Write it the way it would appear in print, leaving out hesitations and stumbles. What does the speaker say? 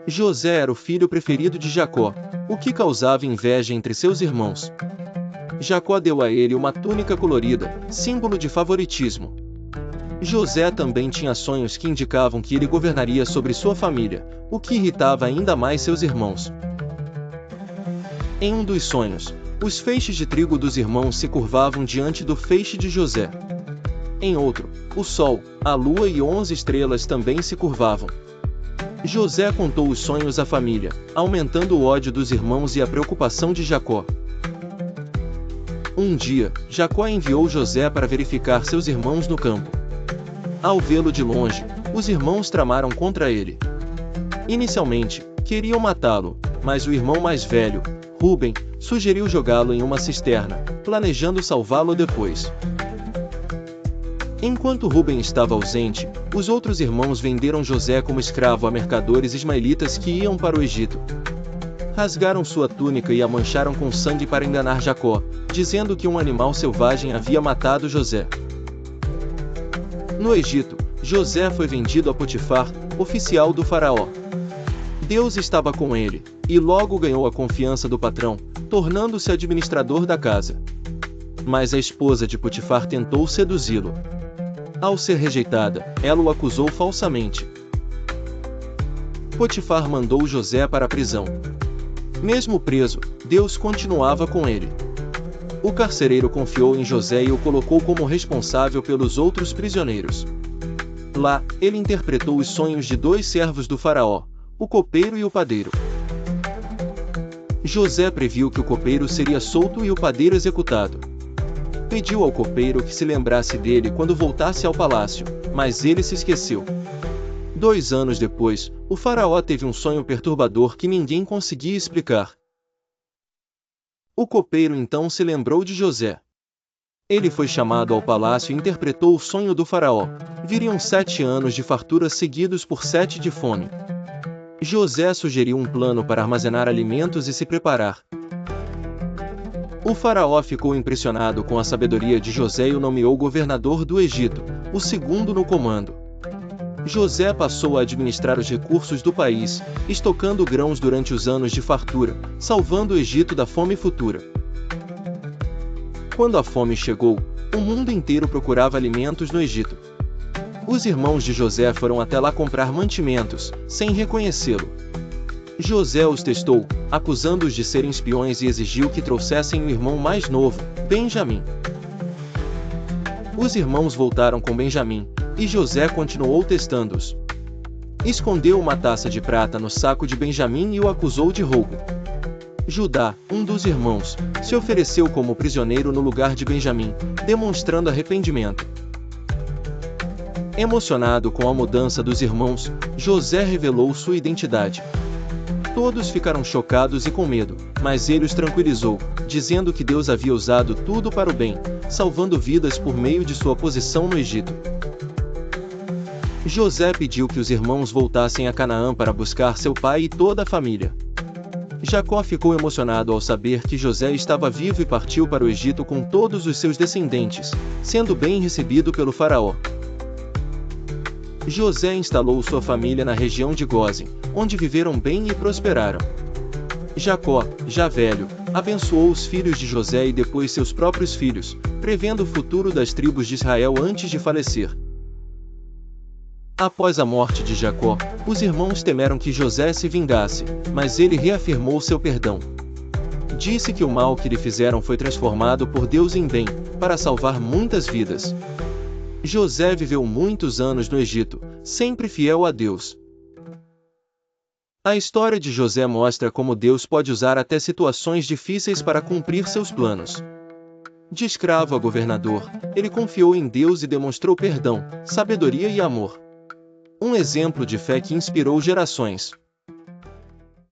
José era o filho preferido de Jacó, o que causava inveja entre seus irmãos. Jacó deu a ele uma túnica colorida, símbolo de favoritismo. José também tinha sonhos que indicavam que ele governaria sobre sua família, o que irritava ainda mais seus irmãos. Em um dos sonhos, os feixes de trigo dos irmãos se curvavam diante do feixe de José. Em outro, o sol, a lua e 11 estrelas também se curvavam. José contou os sonhos à família, aumentando o ódio dos irmãos e a preocupação de Jacó. Um dia, Jacó enviou José para verificar seus irmãos no campo. Ao vê-lo de longe, os irmãos tramaram contra ele. Inicialmente, queriam matá-lo, mas o irmão mais velho, Rúben, sugeriu jogá-lo em uma cisterna, planejando salvá-lo depois. Enquanto Rúben estava ausente, os outros irmãos venderam José como escravo a mercadores ismaelitas que iam para o Egito. Rasgaram sua túnica e a mancharam com sangue para enganar Jacó, dizendo que um animal selvagem havia matado José. No Egito, José foi vendido a Potifar, oficial do faraó. Deus estava com ele, e logo ganhou a confiança do patrão, tornando-se administrador da casa. Mas a esposa de Potifar tentou seduzi-lo. Ao ser rejeitada, ela o acusou falsamente. Potifar mandou José para a prisão. Mesmo preso, Deus continuava com ele. O carcereiro confiou em José e o colocou como responsável pelos outros prisioneiros. Lá, ele interpretou os sonhos de 2 servos do faraó, o copeiro e o padeiro. José previu que o copeiro seria solto e o padeiro executado. Pediu ao copeiro que se lembrasse dele quando voltasse ao palácio, mas ele se esqueceu. 2 anos depois, o faraó teve um sonho perturbador que ninguém conseguia explicar. O copeiro então se lembrou de José. Ele foi chamado ao palácio e interpretou o sonho do faraó. Viriam 7 anos de fartura seguidos por 7 de fome. José sugeriu um plano para armazenar alimentos e se preparar. O faraó ficou impressionado com a sabedoria de José e o nomeou governador do Egito, o segundo no comando. José passou a administrar os recursos do país, estocando grãos durante os anos de fartura, salvando o Egito da fome futura. Quando a fome chegou, o mundo inteiro procurava alimentos no Egito. Os irmãos de José foram até lá comprar mantimentos, sem reconhecê-lo. José os testou, acusando-os de serem espiões e exigiu que trouxessem o irmão mais novo, Benjamim. Os irmãos voltaram com Benjamim, e José continuou testando-os. Escondeu uma taça de prata no saco de Benjamim e o acusou de roubo. Judá, um dos irmãos, se ofereceu como prisioneiro no lugar de Benjamim, demonstrando arrependimento. Emocionado com a mudança dos irmãos, José revelou sua identidade. Todos ficaram chocados e com medo, mas ele os tranquilizou, dizendo que Deus havia usado tudo para o bem, salvando vidas por meio de sua posição no Egito. José pediu que os irmãos voltassem a Canaã para buscar seu pai e toda a família. Jacó ficou emocionado ao saber que José estava vivo e partiu para o Egito com todos os seus descendentes, sendo bem recebido pelo faraó. José instalou sua família na região de Gósen, onde viveram bem e prosperaram. Jacó, já velho, abençoou os filhos de José e depois seus próprios filhos, prevendo o futuro das tribos de Israel antes de falecer. Após a morte de Jacó, os irmãos temeram que José se vingasse, mas ele reafirmou seu perdão. Disse que o mal que lhe fizeram foi transformado por Deus em bem, para salvar muitas vidas. José viveu muitos anos no Egito, sempre fiel a Deus. A história de José mostra como Deus pode usar até situações difíceis para cumprir seus planos. De escravo a governador, ele confiou em Deus e demonstrou perdão, sabedoria e amor. Um exemplo de fé que inspirou gerações.